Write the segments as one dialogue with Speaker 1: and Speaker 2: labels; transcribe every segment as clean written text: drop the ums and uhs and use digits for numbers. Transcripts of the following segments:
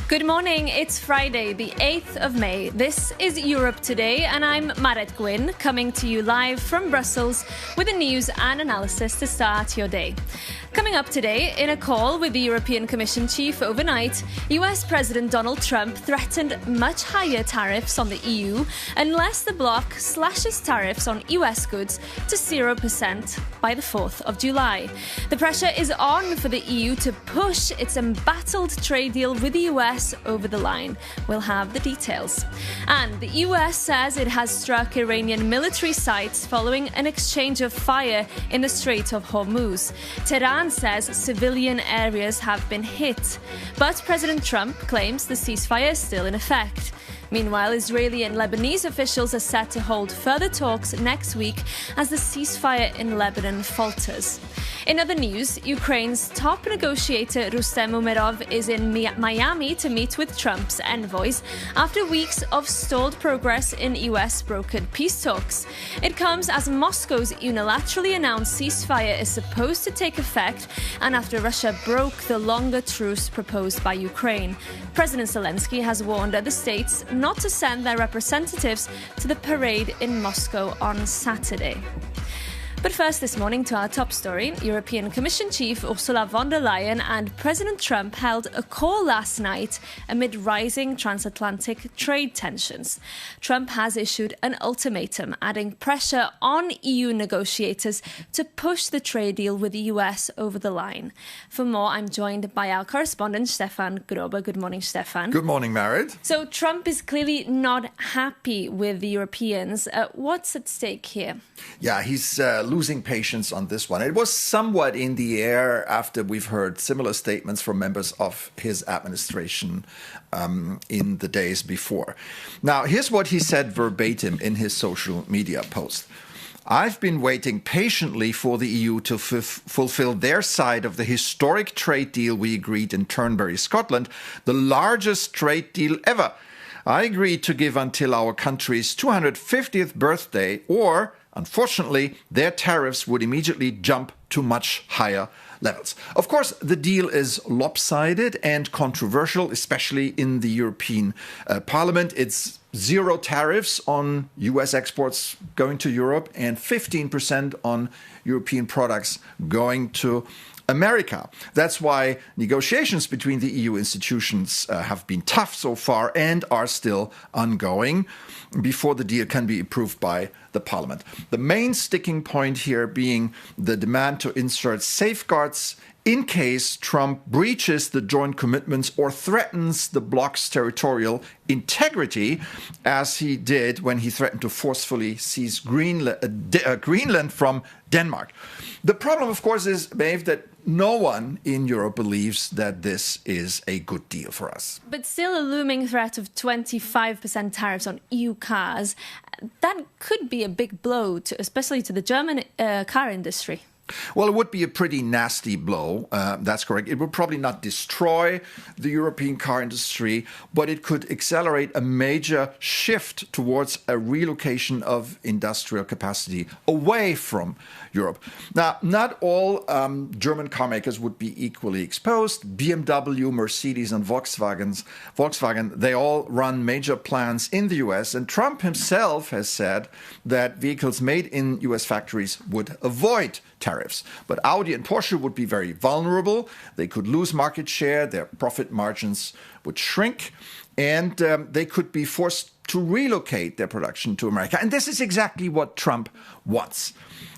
Speaker 1: Good morning, it's Friday, the 8th of May. This is Europe Today, and I'm Maret Gwyn, coming to you live from Brussels with the news and analysis to start your day. Coming up today, in a call with the European Commission chief overnight, US President Donald Trump threatened much higher tariffs on the EU unless the bloc slashes tariffs on US goods to 0% by the 4th of July. The pressure is on for the EU to push its embattled trade deal with the US over the line. We'll have the details. And the US says it has struck Iranian military sites following an exchange of fire in the Strait of Hormuz. Tehran says civilian areas have been hit. But President Trump claims the ceasefire is still in effect. Meanwhile, Israeli and Lebanese officials are set to hold further talks next week as the ceasefire in Lebanon falters. In other news, Ukraine's top negotiator Rustem Umerov is in Miami to meet with Trump's envoys after weeks of stalled progress in US-brokered peace talks. It comes as Moscow's unilaterally announced ceasefire is supposed to take effect and after Russia broke the longer truce proposed by Ukraine. President Zelensky has warned other states not to send their representatives to the parade in Moscow on Saturday. But first this morning to our top story. European Commission Chief Ursula von der Leyen and President Trump held a call last night amid rising transatlantic trade tensions. Trump has issued an ultimatum, adding pressure on EU negotiators to push the trade deal with the US over the line. For more, I'm joined by our correspondent, Stefan Grober. Good morning, Stefan.
Speaker 2: Good morning, Marit.
Speaker 1: So Trump is clearly not happy with the Europeans. What's at stake here?
Speaker 2: Yeah, he's losing patience on this one. It was somewhat in the air after we've heard similar statements from members of his administration in the days before. Now, here's what he said verbatim in his social media post. I've been waiting patiently for the EU to fulfill their side of the historic trade deal we agreed in Turnberry, Scotland, the largest trade deal ever. I agreed to give until our country's 250th birthday, or unfortunately, their tariffs would immediately jump to much higher levels. Of course, the deal is lopsided and controversial, especially in the European Parliament. It's 0 tariffs on US exports going to Europe and 15% on European products going to America. That's why negotiations between the EU institutions have been tough so far and are still ongoing before the deal can be approved by the Parliament. The main sticking point here being the demand to insert safeguards in case Trump breaches the joint commitments or threatens the bloc's territorial integrity, as he did when he threatened to forcefully seize Greenland from Denmark. The problem, of course, is, Maeve, that no one in Europe believes that this is a good deal for us.
Speaker 1: But still a looming threat of 25% tariffs on EU cars. That could be a big blow, especially to the German car industry.
Speaker 2: Well, it would be a pretty nasty blow. That's correct. It would probably not destroy the European car industry, but it could accelerate a major shift towards a relocation of industrial capacity away from Europe. Now, not all German car makers would be equally exposed. BMW, Mercedes, and Volkswagen, they all run major plants in the US, and Trump himself has said that vehicles made in US factories would avoid tariffs. But Audi and Porsche would be very vulnerable. They could lose market share, their profit margins would shrink, and they could be forced to relocate their production to America. And this is exactly what Trump wants.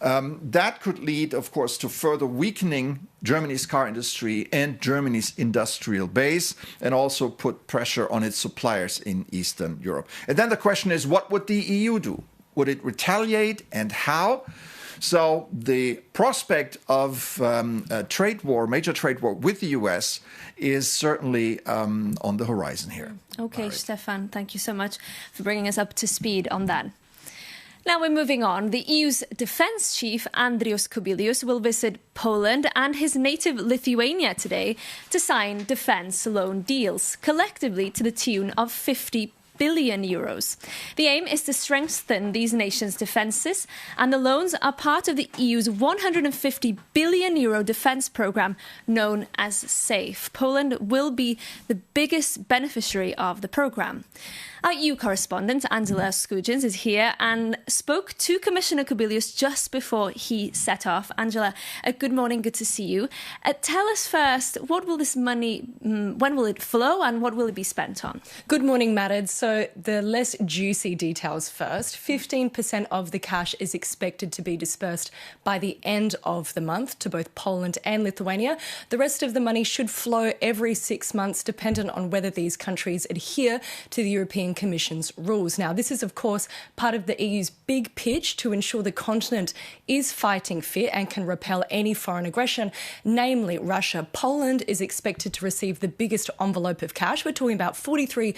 Speaker 2: That could lead, of course, to further weakening Germany's car industry and Germany's industrial base, and also put pressure on its suppliers in Eastern Europe. And then the question is, what would the EU do? Would it retaliate, and how? So the prospect of a major trade war with the US is certainly on the horizon here.
Speaker 1: Okay, Stefan, thank you so much for bringing us up to speed on that. Now we're moving on. The EU's defence chief, Andrius Kubilius, will visit Poland and his native Lithuania today to sign defence loan deals, collectively to the tune of 50 billion euros. The aim is to strengthen these nations' defences, and the loans are part of the EU's 150 billion euro defence programme known as SAFE. Poland will be the biggest beneficiary of the programme. Our EU correspondent, Angela Skujins, is here and spoke to Commissioner Kubilius just before he set off. Angela, good morning, good to see you. Tell us first, what will this money, when will it flow and what will it be spent on?
Speaker 3: Good morning, Marid. So the less juicy details first. 15% of the cash is expected to be dispersed by the end of the month to both Poland and Lithuania. The rest of the money should flow every 6 months, dependent on whether these countries adhere to the European Commission's rules. Now, this is, of course, part of the EU's big pitch to ensure the continent is fighting fit and can repel any foreign aggression, namely Russia. Poland is expected to receive the biggest envelope of cash. We're talking about 43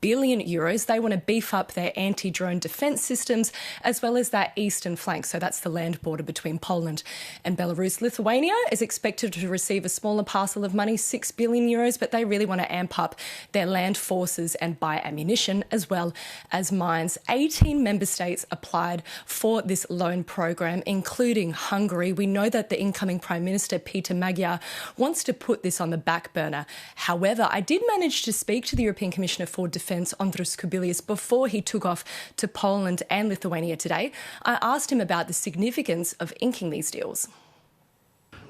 Speaker 3: billion euros. They want to beef up their anti-drone defence systems as well as that eastern flank. So that's the land border between Poland and Belarus. Lithuania is expected to receive a smaller parcel of money, 6 billion euros, but they really want to amp up their land forces and buy ammunition as well as mines. 18 member states applied for this loan program, including Hungary. We know that the incoming Prime Minister, Peter Magyar, wants to put this on the back burner. However, I did manage to speak to the European Commissioner for Defence, Andrius Kubilius, before he took off to Poland and Lithuania today. I asked him about the significance of inking these deals.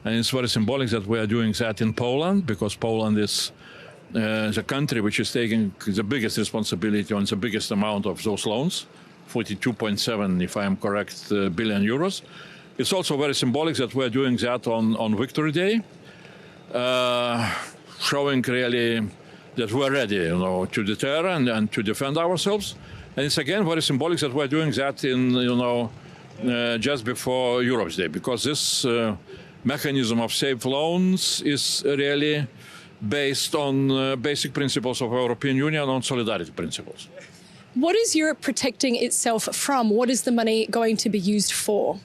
Speaker 4: And it's very symbolic that we are doing that in Poland, because Poland is the country which is taking the biggest responsibility on the biggest amount of those loans, 42.7, if I am correct, billion euros. It's also very symbolic that we're doing that on Victory Day, showing really that we're ready, to deter and to defend ourselves. And it's again very symbolic that we're doing that in, just before Europe's Day, because this mechanism of safe loans is really based on basic principles of European Union, on solidarity principles.
Speaker 5: What is Europe protecting itself from? What is the money going to be used for?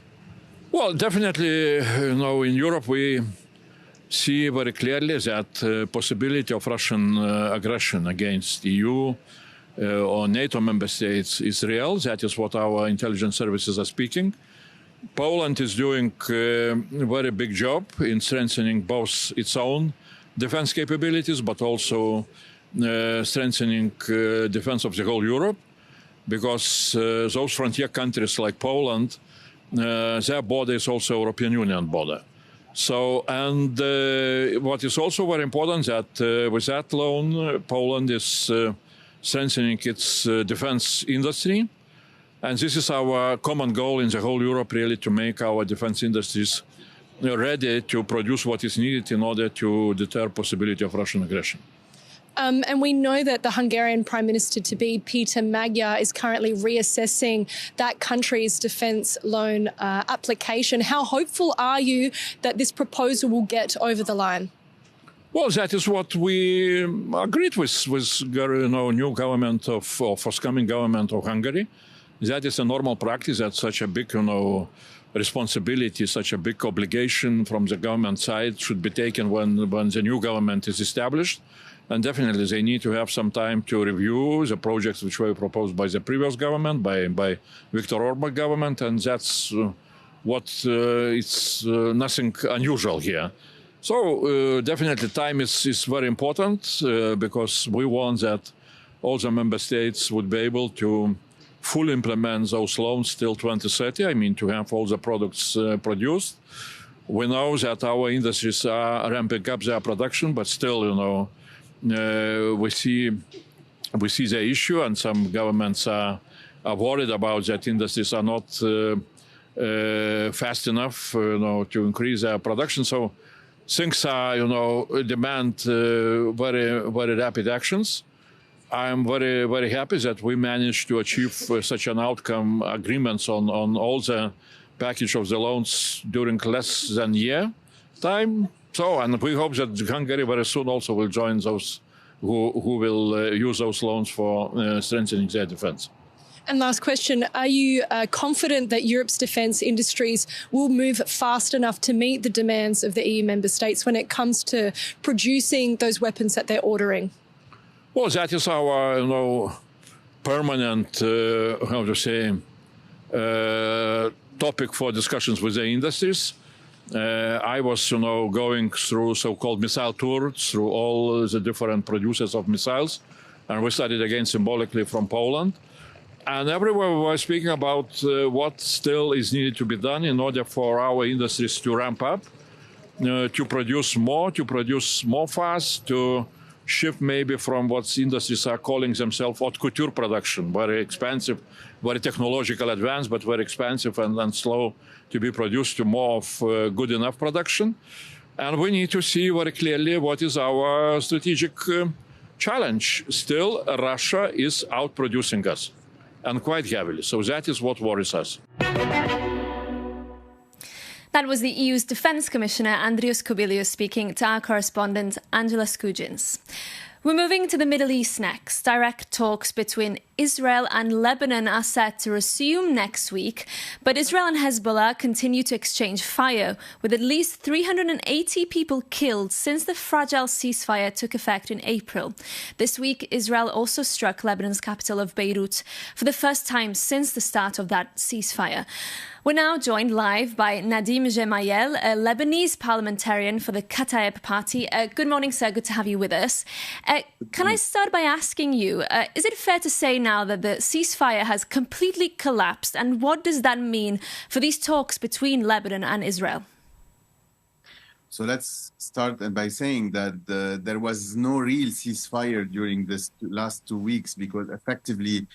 Speaker 4: Well, definitely, in Europe we see very clearly that possibility of Russian aggression against EU or NATO member states is real. That is what our intelligence services are speaking. Poland is doing a very big job in strengthening both its own defense capabilities, but also strengthening defense of the whole Europe, because those frontier countries like Poland, their border is also European Union border. So, and what is also very important that with that loan, Poland is strengthening its defense industry. And this is our common goal in the whole Europe, really, to make our defense industries ready to produce what is needed in order to deter possibility of Russian aggression.
Speaker 5: And we know that the Hungarian Prime Minister-to-be, Peter Magyar, is currently reassessing that country's defence loan application. How hopeful are you that this proposal will get over the line?
Speaker 4: Well, that is what we agreed with new government or forthcoming government of Hungary. That is a normal practice, that such a big, responsibility, such a big obligation from the government side should be taken when the new government is established. And definitely they need to have some time to review the projects which were proposed by the previous government, by Viktor Orban government, and that's it's nothing unusual here. So definitely time is very important because we want that all the member states would be able to fully implement those loans till 2030, to have all the products produced. We know that our industries are ramping up their production, but still, we see the issue, and some governments are worried about that industries are not fast enough, to increase their production. So things are, demand very, very rapid actions. I'm very, very happy that we managed to achieve such an outcome, agreements on all the package of the loans during less than a year time. So, and we hope that Hungary very soon also will join those who will use those loans for strengthening their defense.
Speaker 5: And last question, are you confident that Europe's defence industries will move fast enough to meet the demands of the EU member states when it comes to producing those weapons that they're ordering?
Speaker 4: Well, that is our, permanent, topic for discussions with the industries. I was, going through so-called missile tours through all the different producers of missiles, and we started again symbolically from Poland. And everywhere we were speaking about what still is needed to be done in order for our industries to ramp up, to produce more fast, to shift maybe from what industries are calling themselves haute couture production, very expensive, very technological advanced, but very expensive and slow to be produced, to more of good enough production. And we need to see very clearly what is our strategic challenge. Still, Russia is outproducing us, and quite heavily. So that is what worries us.
Speaker 1: That was the EU's Defence Commissioner, Andrius Kubilius, speaking to our correspondent, Angela Skujins. We're moving to the Middle East next. Direct talks between Israel and Lebanon are set to resume next week, but Israel and Hezbollah continue to exchange fire, with at least 380 people killed since the fragile ceasefire took effect in April. This week, Israel also struck Lebanon's capital of Beirut for the first time since the start of that ceasefire. We're now joined live by Nadim Gemayel, a Lebanese parliamentarian for the Kataeb Party. Good morning, sir. Good to have you with us. Can I start by asking you, is it fair to say now that the ceasefire has completely collapsed? And what does that mean for these talks between Lebanon and Israel?
Speaker 6: So let's start by saying that there was no real ceasefire during this last 2 weeks, because effectively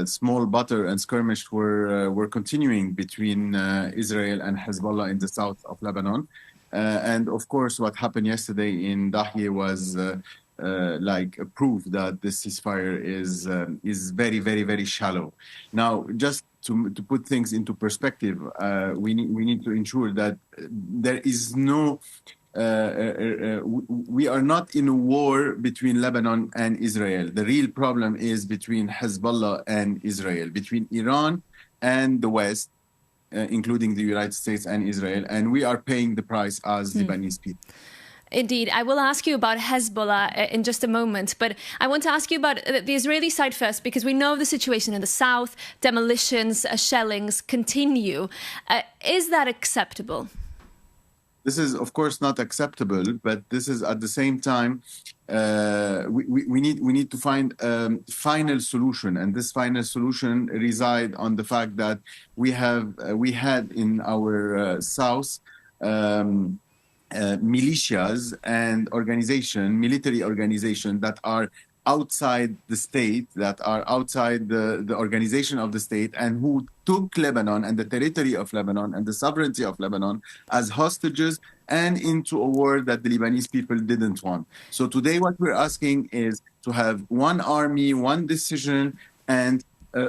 Speaker 6: small butter and skirmish were continuing between Israel and Hezbollah in the south of Lebanon. And of course, what happened yesterday in Dahye was like a proof that the ceasefire is very, very, very shallow. Now, just to put things into perspective, we need to ensure that there is no, we are not in a war between Lebanon and Israel. The real problem is between Hezbollah and Israel, between Iran and the West, including the United States and Israel, and we are paying the price as Lebanese people.
Speaker 1: Indeed. I will ask you about Hezbollah in just a moment, but I want to ask you about the Israeli side first, because we know the situation in the south, demolitions, shellings continue. Is that acceptable?
Speaker 6: This is, of course, not acceptable, but this is at the same time, we need to find a final solution, and this final solution resides on the fact that we had in our south militias and military organization that are outside the state, that are outside the organization of the state, and who took Lebanon and the territory of Lebanon and the sovereignty of Lebanon as hostages and into a war that the Lebanese people didn't want. So today what we're asking is to have one army, one decision, and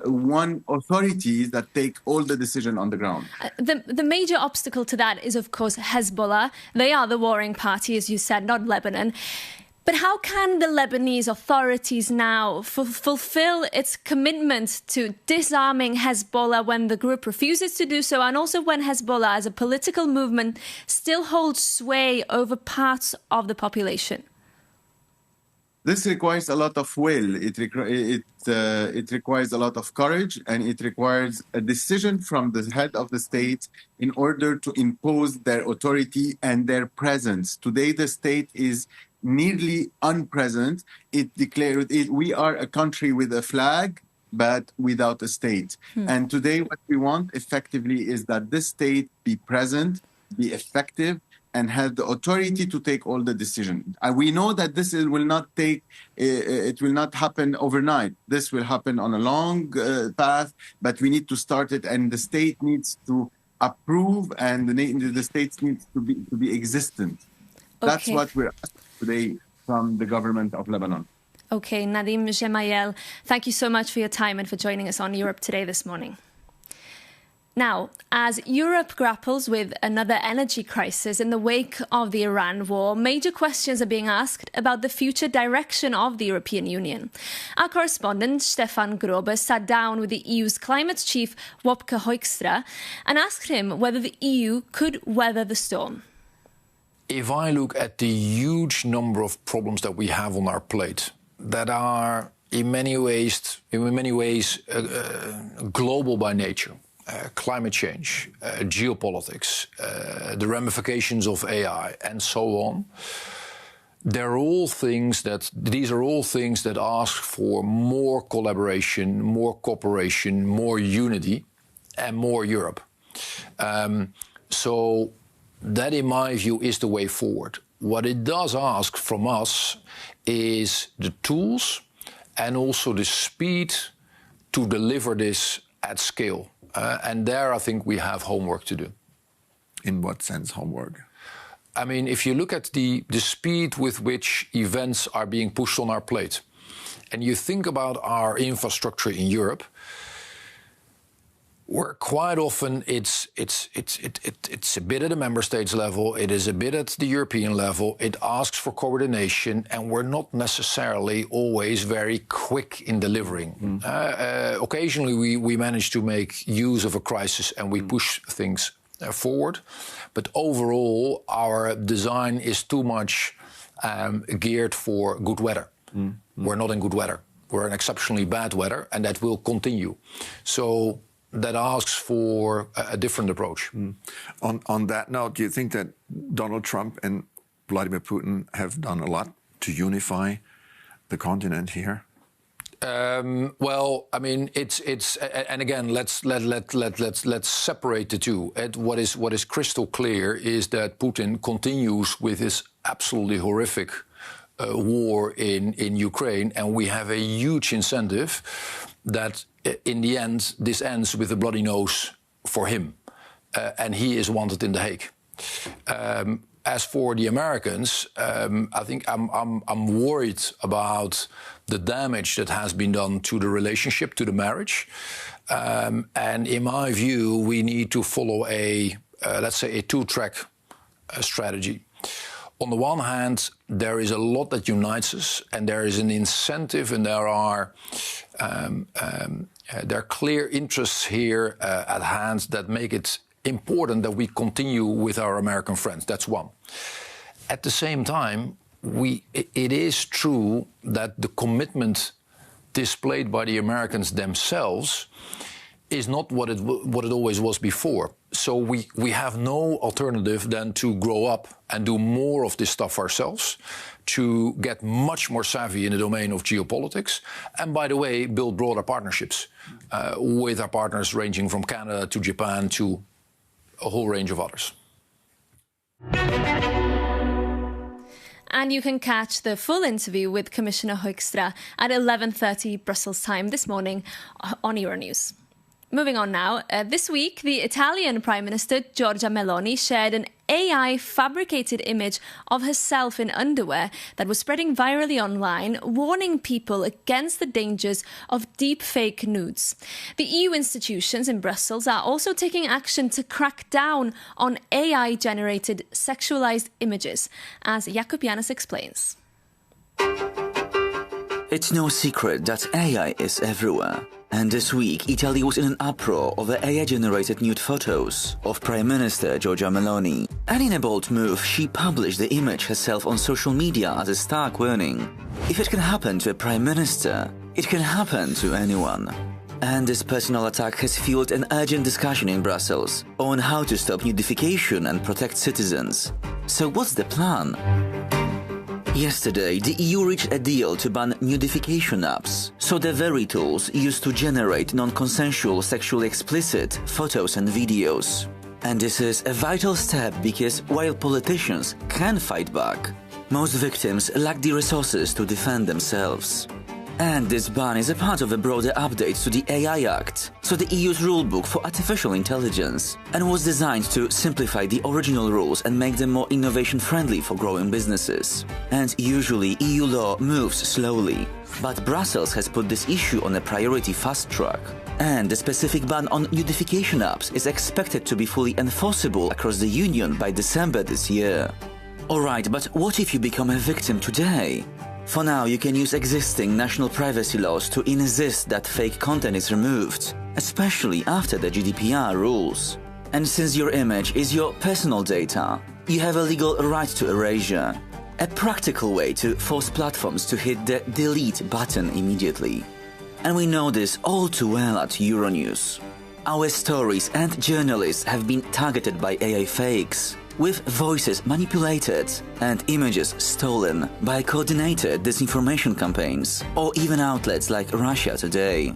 Speaker 6: one authorities that take all the decision on the ground.
Speaker 1: The major obstacle to that is, of course, Hezbollah. They are the warring party, as you said, not Lebanon. But how can the Lebanese authorities now fulfill its commitment to disarming Hezbollah when the group refuses to do so, and also when Hezbollah as a political movement still holds sway over parts of the population?
Speaker 6: This requires a lot of will. It requires a lot of courage, and it requires a decision from the head of the state in order to impose their authority and their presence. Today, the state is nearly unpresent. It declared we are a country with a flag, but without a state. And today, what we want effectively is that this state be present, be effective, and have the authority to take all the decisions. We know that this will not happen overnight. This will happen on a long path, but we need to start it, and the state needs to approve, and the state needs to be existent. Okay. That's what we're asking today from the government of Lebanon.
Speaker 1: Okay, Nadim Gemayel, thank you so much for your time and for joining us on Europe Today this morning. Now, as Europe grapples with another energy crisis in the wake of the Iran war, major questions are being asked about the future direction of the European Union. Our correspondent, Stefan Grobe, sat down with the EU's climate chief, Hoekstra, and asked him whether the EU could weather the storm.
Speaker 7: If I look at the huge number of problems that we have on our plate that are in many ways global by nature, climate change, geopolitics, the ramifications of AI, and so on. These are all things that ask for more collaboration, more cooperation, more unity, and more Europe. So that, in my view, is the way forward. What it does ask from us is the tools and also the speed to deliver this at scale. And there, I think we have homework to do.
Speaker 2: In what sense, homework?
Speaker 7: I mean, if you look at the speed with which events are being pushed on our plate, and you think about our infrastructure in Europe, where quite often it's a bit at the member states level, it is a bit at the European level, it asks for coordination, and we're not necessarily always very quick in delivering. Occasionally we manage to make use of a crisis and we push things forward, but overall our design is too much geared for good weather. We're not in good weather. We're in exceptionally bad weather, and that will continue. So that asks for a different approach.
Speaker 2: On that note, do you think that Donald Trump and Vladimir Putin have done a lot to unify the continent here?
Speaker 7: Well, I mean, it's and again, let's separate the two. What is crystal clear is that Putin continues with his absolutely horrific war in Ukraine, and we have a huge incentive that in the end this ends with a bloody nose for him, and he is wanted in The Hague. As for the Americans, I think I'm worried about the damage that has been done to the relationship, to the marriage, and in my view, we need to follow let's say a two-track strategy. On the one hand, there is a lot that unites us, and there is an incentive, and there are clear interests here at hand that make it important that we continue with our American friends. That's one. At the same time, it is true that the commitment displayed by the Americans themselves is not what it always was before. So we have no alternative than to grow up and do more of this stuff ourselves, to get much more savvy in the domain of geopolitics, and by the way, build broader partnerships with our partners ranging from Canada to Japan to a whole range of others.
Speaker 1: And you can catch the full interview with Commissioner Hoekstra at 11:30 Brussels time this morning on Euronews. Moving on now, this week, the Italian Prime Minister Giorgia Meloni shared an AI-fabricated image of herself in underwear that was spreading virally online, warning people against the dangers of deepfake nudes. The EU institutions in Brussels are also taking action to crack down on AI-generated sexualized images, as Jakub Janis explains.
Speaker 8: It's no secret that AI is everywhere. And this week, Italy was in an uproar over AI-generated nude photos of Prime Minister Giorgia Meloni. And in a bold move, she published the image herself on social media as a stark warning. If it can happen to a Prime Minister, it can happen to anyone. And this personal attack has fueled an urgent discussion in Brussels on how to stop nudification and protect citizens. So what's the plan? Yesterday, the EU reached a deal to ban nudification apps, so the very tools used to generate non-consensual sexually explicit photos and videos. And this is a vital step because while politicians can fight back, most victims lack the resources to defend themselves. And this ban is a part of a broader update to the AI Act, so the EU's rulebook for artificial intelligence, and was designed to simplify the original rules and make them more innovation-friendly for growing businesses. And usually EU law moves slowly, but Brussels has put this issue on a priority fast track. And the specific ban on notification apps is expected to be fully enforceable across the Union by December this year. Alright, but what if you become a victim today? For now, you can use existing national privacy laws to insist that fake content is removed, especially after the GDPR rules. And since your image is your personal data, you have a legal right to erasure, a practical way to force platforms to hit the delete button immediately. And we know this all too well at Euronews. Our stories and journalists have been targeted by AI fakes, with voices manipulated and images stolen by coordinated disinformation campaigns, or even outlets like Russia Today.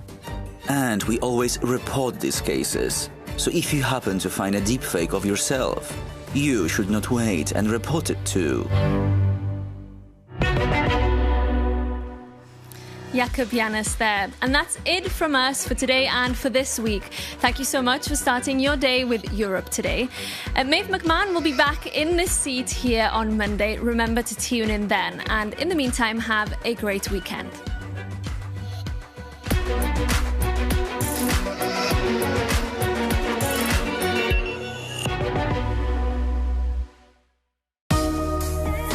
Speaker 8: And we always report these cases, so if you happen to find a deepfake of yourself, you should not wait and report it too.
Speaker 1: Jakub Janis there. And that's it from us for today and for this week. Thank you so much for starting your day with Europe Today. Maeve McMahon will be back in this seat here on Monday. Remember to tune in then. And in the meantime, have a great weekend.